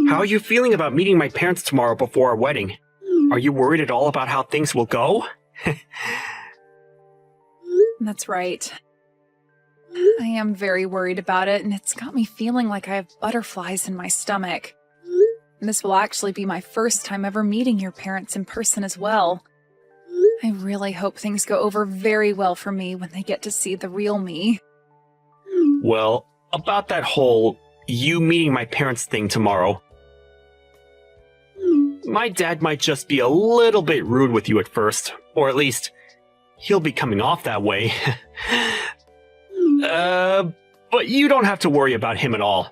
How are you feeling about meeting my parents tomorrow before our wedding? Are you worried at all about how things will go? That's right. I am very worried about it, and it's got me feeling like I have butterflies in my stomach. This will actually be my first time ever meeting your parents in person as well. I really hope things go over very well for me when they get to see the real me. Well, about that whole you meeting my parents thing tomorrow. My dad might just be a little bit rude with you at first, or at least he'll be coming off that way. But you don't have to worry about him at all,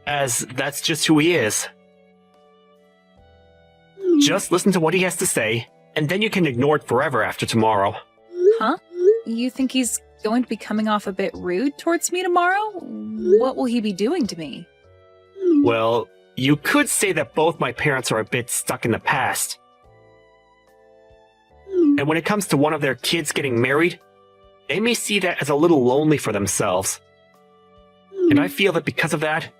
as that's just who he is. Just listen to what he has to say, and then you can ignore it forever after tomorrow. Huh? You think he's going to be coming off a bit rude towards me tomorrow? What will he be doing to me? Well, you could say that both my parents are a bit stuck in the past. And when it comes to one of their kids getting married, they may see that as a little lonely for themselves. And I feel that because of that,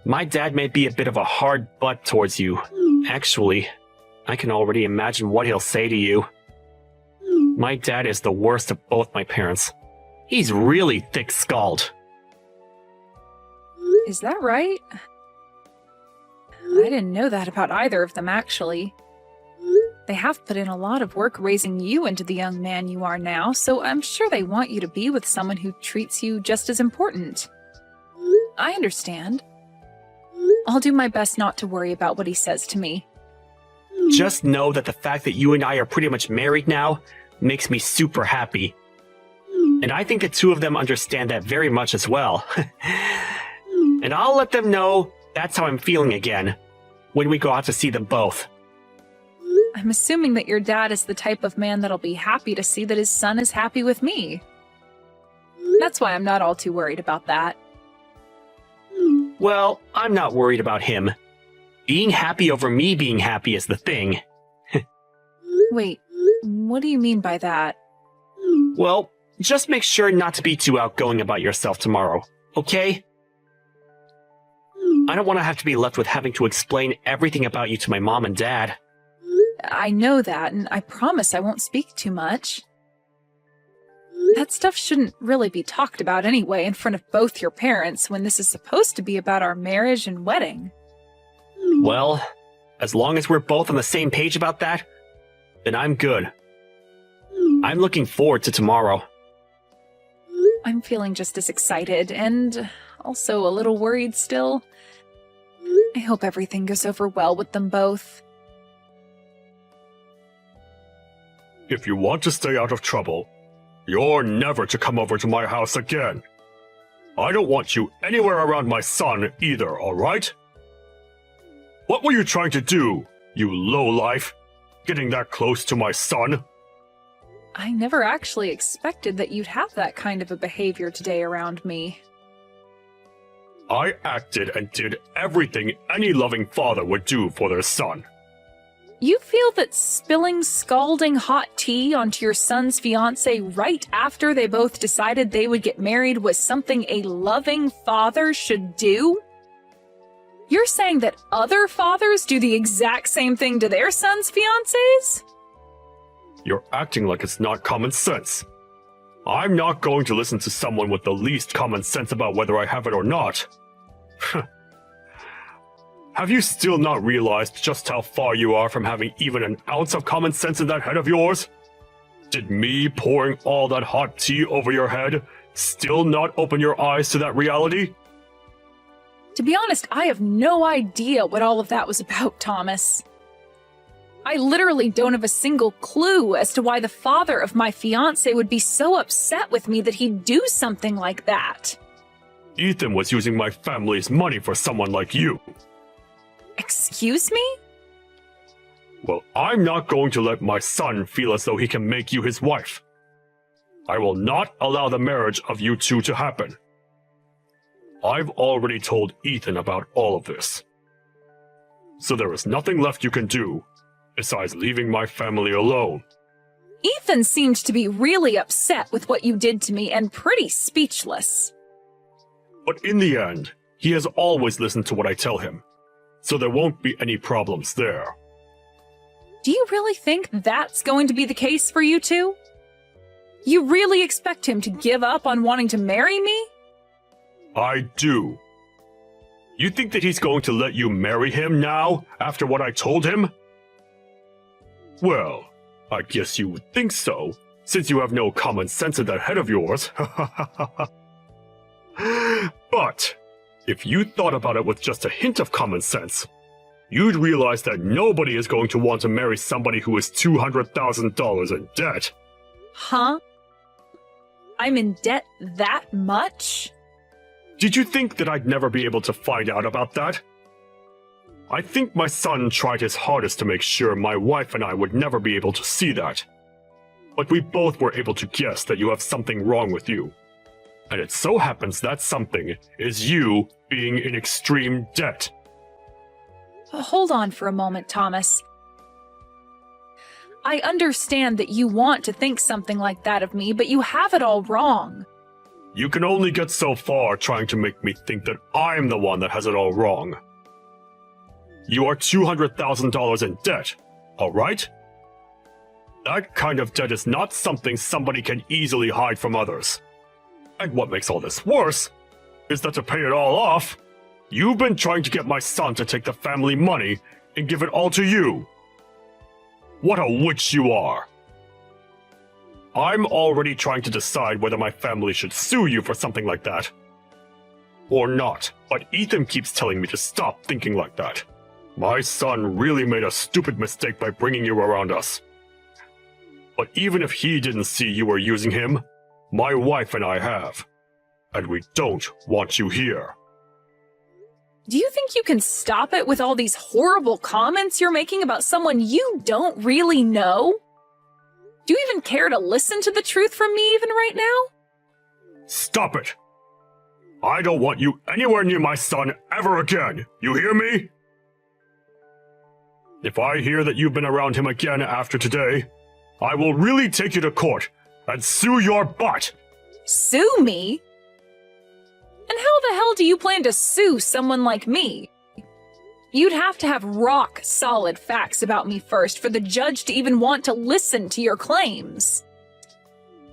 my dad may be a bit of a hard butt towards you. Actually, I can already imagine what he'll say to you. My dad is the worst of both my parents. He's really thick-skulled. Is that right? I didn't know that about either of them, actually. They have put in a lot of work raising you into the young man you are now, so I'm sure they want you to be with someone who treats you just as important. I understand. I'll do my best not to worry about what he says to me. Just know that the fact that you and I are pretty much married now makes me super happy. And I think the two of them understand that very much as well. And I'll let them know that's how I'm feeling again, when we go out to see them both. I'm assuming that your dad is the type of man that'll be happy to see that his son is happy with me. That's why I'm not all too worried about that. Well, I'm not worried about him. Being happy over me being happy is the thing. Wait, what do you mean by that? Well, just make sure not to be too outgoing about yourself tomorrow, okay? I don't want to have to be left with having to explain everything about you to my mom and dad. I know that, and I promise I won't speak too much. That stuff shouldn't really be talked about anyway in front of both your parents when this is supposed to be about our marriage and wedding. Well, as long as we're both on the same page about that, then I'm good. I'm looking forward to tomorrow. I'm feeling just as excited and also a little worried still. I hope everything goes over well with them both. If you want to stay out of trouble, you're never to come over to my house again. I don't want you anywhere around my son either, alright? What were you trying to do, you lowlife? Getting that close to my son? I never actually expected that you'd have that kind of a behavior today around me. I acted and did everything any loving father would do for their son. You feel that spilling scalding hot tea onto your son's fiancée right after they both decided they would get married was something a loving father should do? You're saying that other fathers do the exact same thing to their sons' fiancés? You're acting like it's not common sense. I'm not going to listen to someone with the least common sense about whether I have it or not. Have you still not realized just how far you are from having even an ounce of common sense in that head of yours? Did me pouring all that hot tea over your head still not open your eyes to that reality? To be honest, I have no idea what all of that was about, Thomas. I literally don't have a single clue as to why the father of my fiancé would be so upset with me that he'd do something like that. Ethan was using my family's money for someone like you. Excuse me? Well, I'm not going to let my son feel as though he can make you his wife. I will not allow the marriage of you two to happen. I've already told Ethan about all of this. So there is nothing left you can do besides leaving my family alone. Ethan seemed to be really upset with what you did to me and pretty speechless. But in the end, he has always listened to what I tell him. so there won't be any problems there. Do you really think that's going to be the case for you two? You really expect him to give up on wanting to marry me? I do. You think that he's going to let you marry him now, after what I told him? Well, I guess you would think so, since you have no common sense in that head of yours. But, if you thought about it with just a hint of common sense, you'd realize that nobody is going to want to marry somebody who is $200,000 in debt. Huh? I'm in debt that much? Did you think that I'd never be able to find out about that? I think my son tried his hardest to make sure my wife and I would never be able to see that. But we both were able to guess that you have something wrong with you. And it so happens that something is you being in extreme debt. Hold on for a moment, Thomas. I understand that you want to think something like that of me, but you have it all wrong. You can only get so far trying to make me think that I'm the one that has it all wrong. You are $200,000 in debt, all right? That kind of debt is not something somebody can easily hide from others. And what makes all this worse is that to pay it all off, you've been trying to get my son to take the family money and give it all to you. What a witch you are! I'm already trying to decide whether my family should sue you for something like that. Or not, but Ethan keeps telling me to stop thinking like that. My son really made a stupid mistake by bringing you around us. But even if he didn't see you were using him, my wife and I have. And we don't want you here. Do you think you can stop it with all these horrible comments you're making about someone you don't really know? Do you even care to listen to the truth from me even right now? Stop it! I don't want you anywhere near my son ever again, you hear me? If I hear that you've been around him again after today, I will really take you to court and sue your butt! Sue me? And how the hell do you plan to sue someone like me? You'd have to have rock-solid facts about me first for the judge to even want to listen to your claims.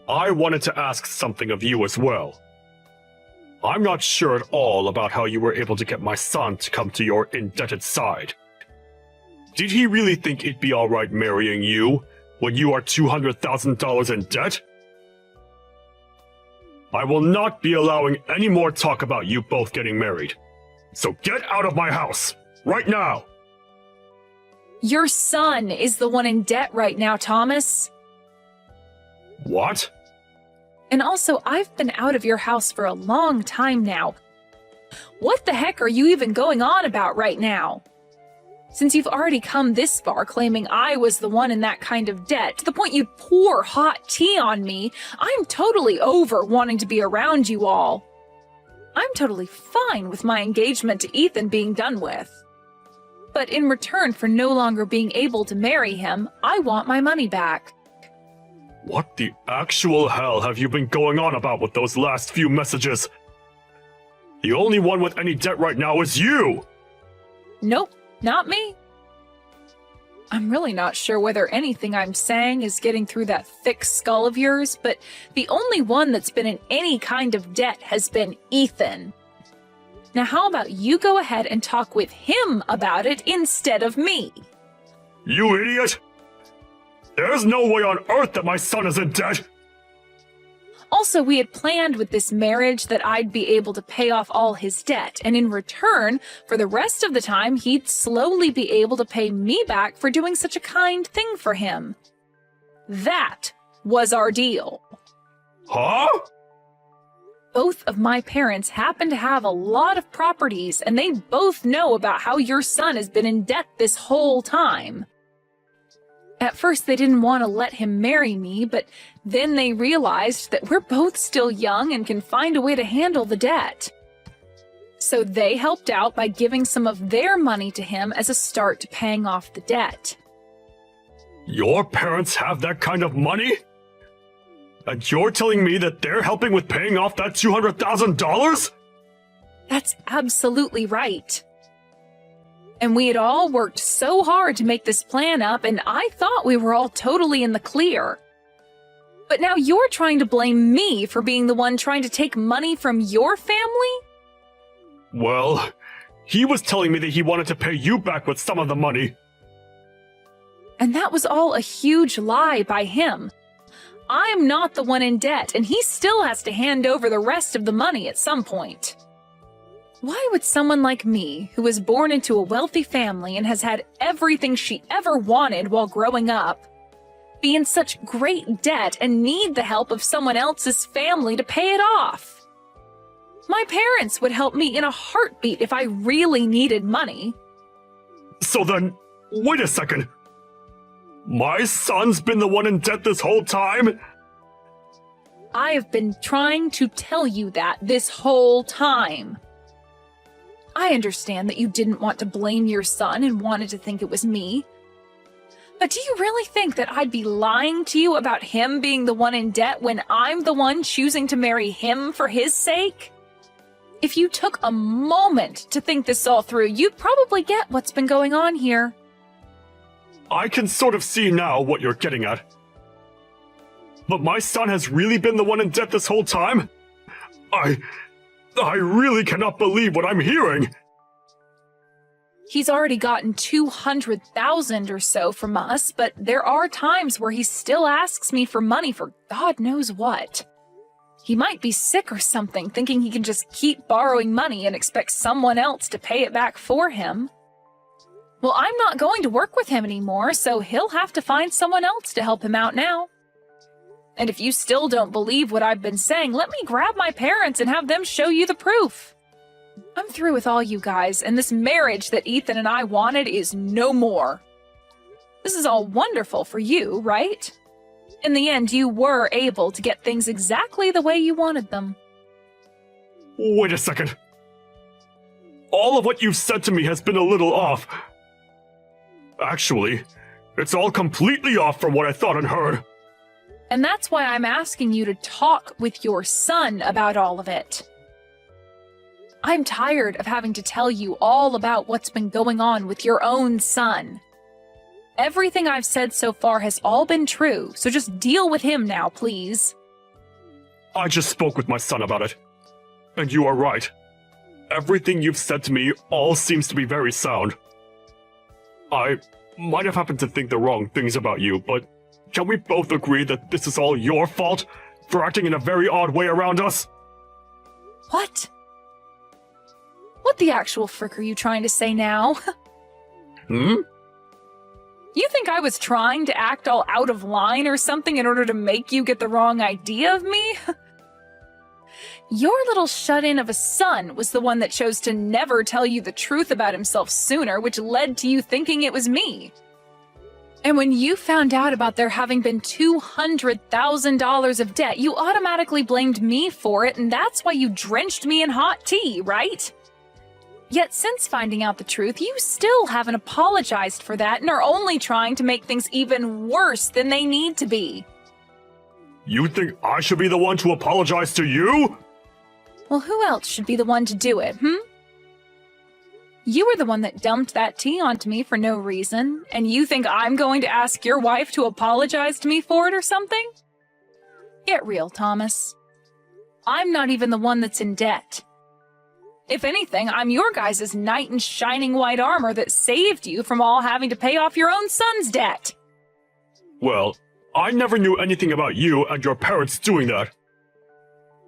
I wanted to ask something of you as well. I'm not sure at all about how you were able to get my son to come to your indebted side. Did he really think it'd be alright marrying you when you are $200,000 in debt? I will not be allowing any more talk about you both getting married. So get out of my house, right now! Your son is the one in debt right now, Thomas. What? And also, I've been out of your house for a long time now. What the heck are you even going on about right now? Since you've already come this far claiming I was the one in that kind of debt, to the point you'd pour hot tea on me, I'm totally over wanting to be around you all. I'm totally fine with my engagement to Ethan being done with. But in return for no longer being able to marry him, I want my money back. What the actual hell have you been going on about with those last few messages? The only one with any debt right now is you! Nope. Not me. I'm really not sure whether anything I'm saying is getting through that thick skull of yours, but the only one that's been in any kind of debt has been Ethan. Now how about you go ahead and talk with him about it instead of me? You idiot! There's no way on earth that my son is in debt! Also, we had planned with this marriage that I'd be able to pay off all his debt, and in return, for the rest of the time, he'd slowly be able to pay me back for doing such a kind thing for him. That was our deal. Huh? Both of my parents happen to have a lot of properties, and they both know about how your son has been in debt this whole time. At first, they didn't want to let him marry me, but then they realized that we're both still young and can find a way to handle the debt. So they helped out by giving some of their money to him as a start to paying off the debt. Your parents have that kind of money? And you're telling me that they're helping with paying off that $200,000? That's absolutely right. And we had all worked so hard to make this plan up, and I thought we were all totally in the clear. But now you're trying to blame me for being the one trying to take money from your family? Well, he was telling me that he wanted to pay you back with some of the money. And that was all a huge lie by him. I'm not the one in debt, and he still has to hand over the rest of the money at some point. Why would someone like me, who was born into a wealthy family and has had everything she ever wanted while growing up, be in such great debt and need the help of someone else's family to pay it off? My parents would help me in a heartbeat if I really needed money. So then, wait a second. My son's been the one in debt this whole time? I have been trying to tell you that this whole time. I understand that you didn't want to blame your son and wanted to think it was me. But do you really think that I'd be lying to you about him being the one in debt when I'm the one choosing to marry him for his sake? If you took a moment to think this all through, you'd probably get what's been going on here. I can sort of see now what you're getting at. But my son has really been the one in debt this whole time? I really cannot believe what I'm hearing. He's already gotten $200,000 or so from us, but there are times where he still asks me for money for God knows what. He might be sick or something, thinking he can just keep borrowing money and expect someone else to pay it back for him. Well, I'm not going to work with him anymore, so he'll have to find someone else to help him out now. And if you still don't believe what I've been saying, let me grab my parents and have them show you the proof. I'm through with all you guys, and this marriage that Ethan and I wanted is no more. This is all wonderful for you, right? In the end, you were able to get things exactly the way you wanted them. Wait a second. All of what you've said to me has been a little off. Actually, it's all completely off from what I thought and heard. And that's why I'm asking you to talk with your son about all of it. I'm tired of having to tell you all about what's been going on with your own son. Everything I've said so far has all been true, so just deal with him now, please. I just spoke with my son about it. And you are right. Everything you've said to me all seems to be very sound. I might have happened to think the wrong things about you, but can we both agree that this is all your fault for acting in a very odd way around us? What? What the actual frick are you trying to say now? Hmm? You think I was trying to act all out of line or something in order to make you get the wrong idea of me? Your little shut-in of a son was the one that chose to never tell you the truth about himself sooner, which led to you thinking it was me. And when you found out about there having been $200,000 of debt, you automatically blamed me for it, and that's why you drenched me in hot tea, right? Yet since finding out the truth, you still haven't apologized for that and are only trying to make things even worse than they need to be. You think I should be the one to apologize to you? Well, who else should be the one to do it, You were the one that dumped that tea onto me for no reason, and you think I'm going to ask your wife to apologize to me for it or something? Get real, Thomas. I'm not even the one that's in debt. If anything, I'm your guys' knight in shining white armor that saved you from all having to pay off your own son's debt. Well, I never knew anything about you and your parents doing that.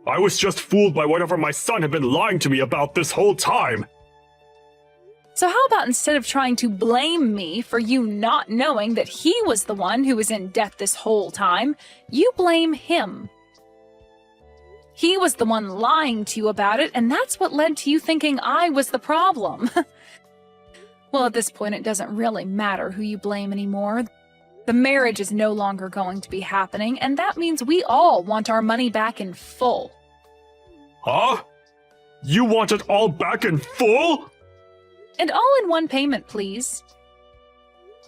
I was just fooled by whatever my son had been lying to me about this whole time. So how about instead of trying to blame me for you not knowing that he was the one who was in debt this whole time, you blame him. He was the one lying to you about it, and that's what led to you thinking I was the problem. Well, at this point, it doesn't really matter who you blame anymore. The marriage is no longer going to be happening, and that means we all want our money back in full. Huh? You want it all back in full? And all in one payment, please.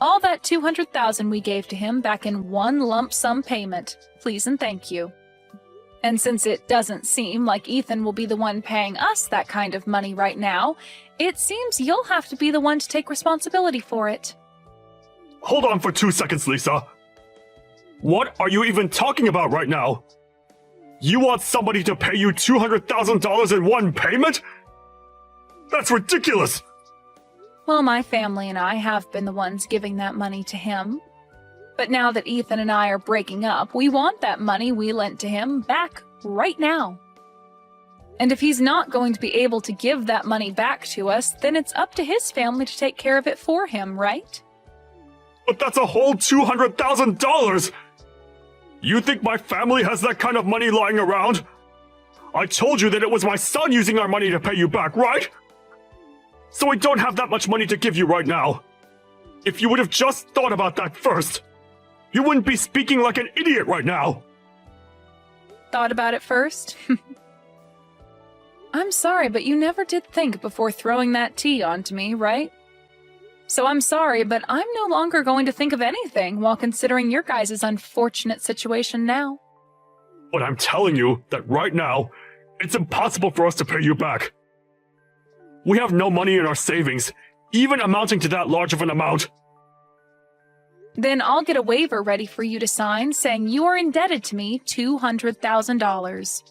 All that $200,000 we gave to him back in one lump sum payment, please and thank you. And since it doesn't seem like Ethan will be the one paying us that kind of money right now, it seems you'll have to be the one to take responsibility for it. Hold on for 2 seconds, Lisa. What are you even talking about right now? You want somebody to pay you $200,000 in one payment? That's ridiculous! Well, my family and I have been the ones giving that money to him. But now that Ethan and I are breaking up, we want that money we lent to him back right now. And if he's not going to be able to give that money back to us, then it's up to his family to take care of it for him, right? But that's a whole $200,000! You think my family has that kind of money lying around? I told you that it was my son using our money to pay you back, right? So we don't have that much money to give you right now. If you would have just thought about that first, you wouldn't be speaking like an idiot right now. Thought about it first? I'm sorry, but you never did think before throwing that tea onto me, right? So I'm sorry, but I'm no longer going to think of anything while considering your guys' unfortunate situation now. But I'm telling you that right now, it's impossible for us to pay you back. We have no money in our savings, even amounting to that large of an amount. Then I'll get a waiver ready for you to sign saying you are indebted to me $200,000.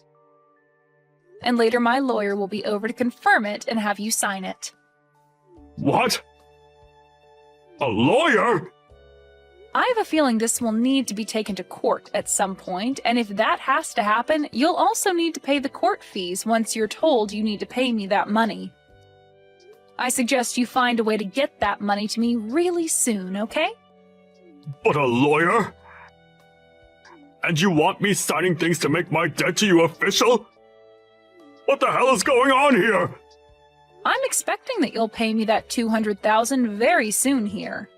And later my lawyer will be over to confirm it and have you sign it. What? A lawyer? I have a feeling this will need to be taken to court at some point, and if that has to happen, you'll also need to pay the court fees once you're told you need to pay me that money. I suggest you find a way to get that money to me really soon, okay? But a lawyer? And you want me signing things to make my debt to you official? What the hell is going on here? I'm expecting that you'll pay me that $200,000 very soon here.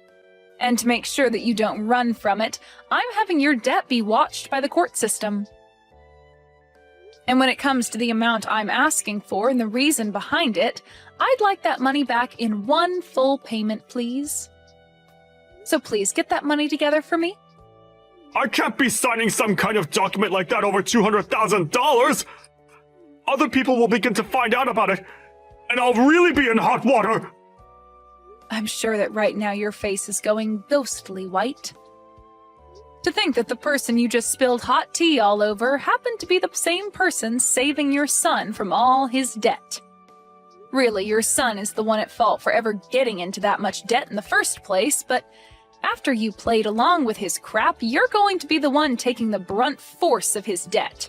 And to make sure that you don't run from it, I'm having your debt be watched by the court system. And when it comes to the amount I'm asking for and the reason behind it, I'd like that money back in one full payment, please. So please get that money together for me. I can't be signing some kind of document like that over $200,000! Other people will begin to find out about it, and I'll really be in hot water! I'm sure that right now your face is going ghostly white. To think that the person you just spilled hot tea all over happened to be the same person saving your son from all his debt. Really, your son is the one at fault for ever getting into that much debt in the first place, but after you played along with his crap, you're going to be the one taking the brunt force of his debt.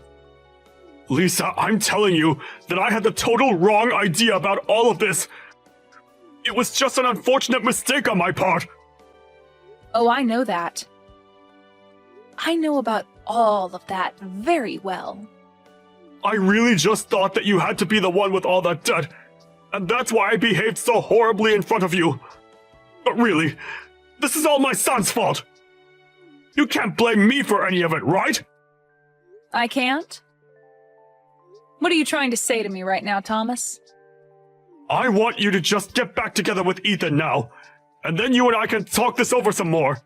Lisa, I'm telling you that I had the total wrong idea about all of this. It was just an unfortunate mistake on my part. Oh, I know that. I know about all of that very well. I really just thought that you had to be the one with all that debt, and that's why I behaved so horribly in front of you. But really, this is all my son's fault. You can't blame me for any of it, right? I can't? What are you trying to say to me right now, Thomas? I want you to just get back together with Ethan now, and then you and I can talk this over some more.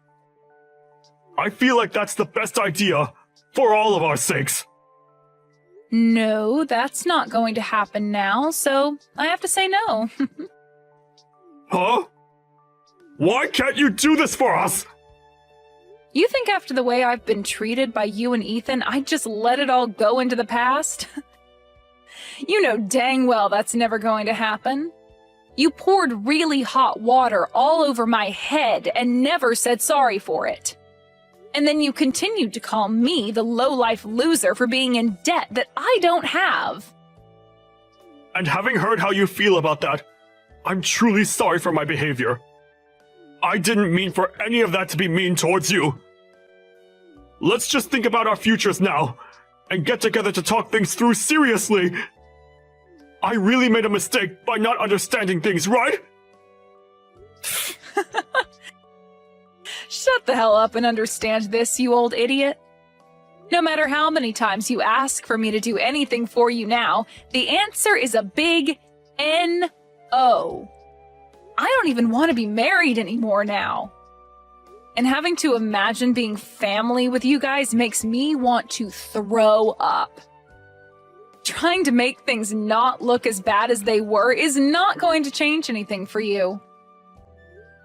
I feel like that's the best idea, for all of our sakes. No, that's not going to happen now, so I have to say no. Huh? Why can't you do this for us? You think after the way I've been treated by you and Ethan, I'd just let it all go into the past? You know dang well that's never going to happen. You poured really hot water all over my head and never said sorry for it. And then you continued to call me the low-life loser for being in debt that I don't have. And having heard how you feel about that, I'm truly sorry for my behavior. I didn't mean for any of that to be mean towards you. Let's just think about our futures now, and get together to talk things through seriously. I really made a mistake by not understanding things, right? Shut the hell up and understand this, you old idiot. No matter how many times you ask for me to do anything for you now, the answer is a big N-O. I don't even want to be married anymore now. And having to imagine being family with you guys makes me want to throw up. Trying to make things not look as bad as they were is not going to change anything for you.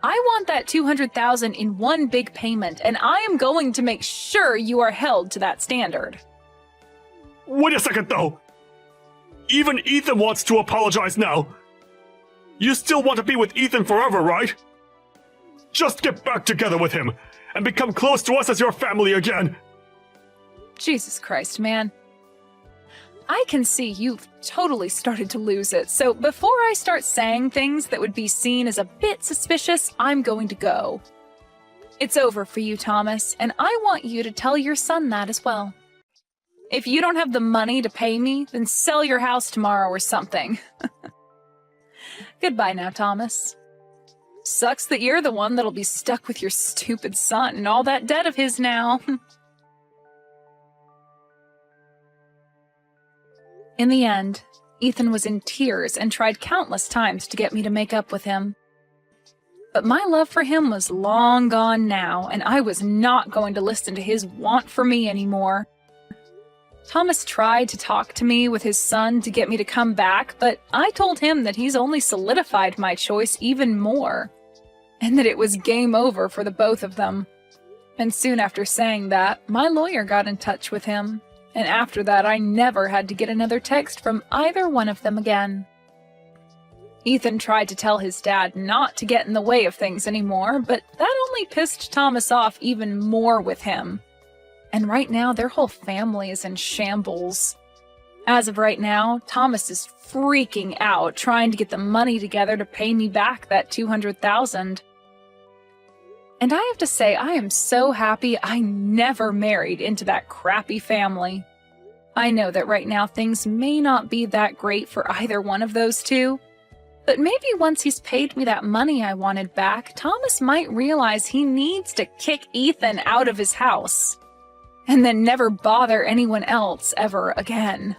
I want that $200,000 in one big payment, and I am going to make sure you are held to that standard. Wait a second, though. Even Ethan wants to apologize now. You still want to be with Ethan forever, right? Just get back together with him and become close to us as your family again. Jesus Christ, man. I can see you've totally started to lose it, so before I start saying things that would be seen as a bit suspicious, I'm going to go. It's over for you, Thomas, and I want you to tell your son that as well. If you don't have the money to pay me, then sell your house tomorrow or something. Goodbye now, Thomas. Sucks that you're the one that'll be stuck with your stupid son and all that debt of his now. In the end, Ethan was in tears and tried countless times to get me to make up with him. But my love for him was long gone now, and I was not going to listen to his want for me anymore. Thomas tried to talk to me with his son to get me to come back, but I told him that he's only solidified my choice even more, and that it was game over for the both of them. And soon after saying that, my lawyer got in touch with him. And after that, I never had to get another text from either one of them again. Ethan tried to tell his dad not to get in the way of things anymore, but that only pissed Thomas off even more with him. And right now, their whole family is in shambles. As of right now, Thomas is freaking out, trying to get the money together to pay me back that $200,000. And I have to say, I am so happy I never married into that crappy family. I know that right now things may not be that great for either one of those two, but maybe once he's paid me that money I wanted back, Thomas might realize he needs to kick Ethan out of his house, and then never bother anyone else ever again.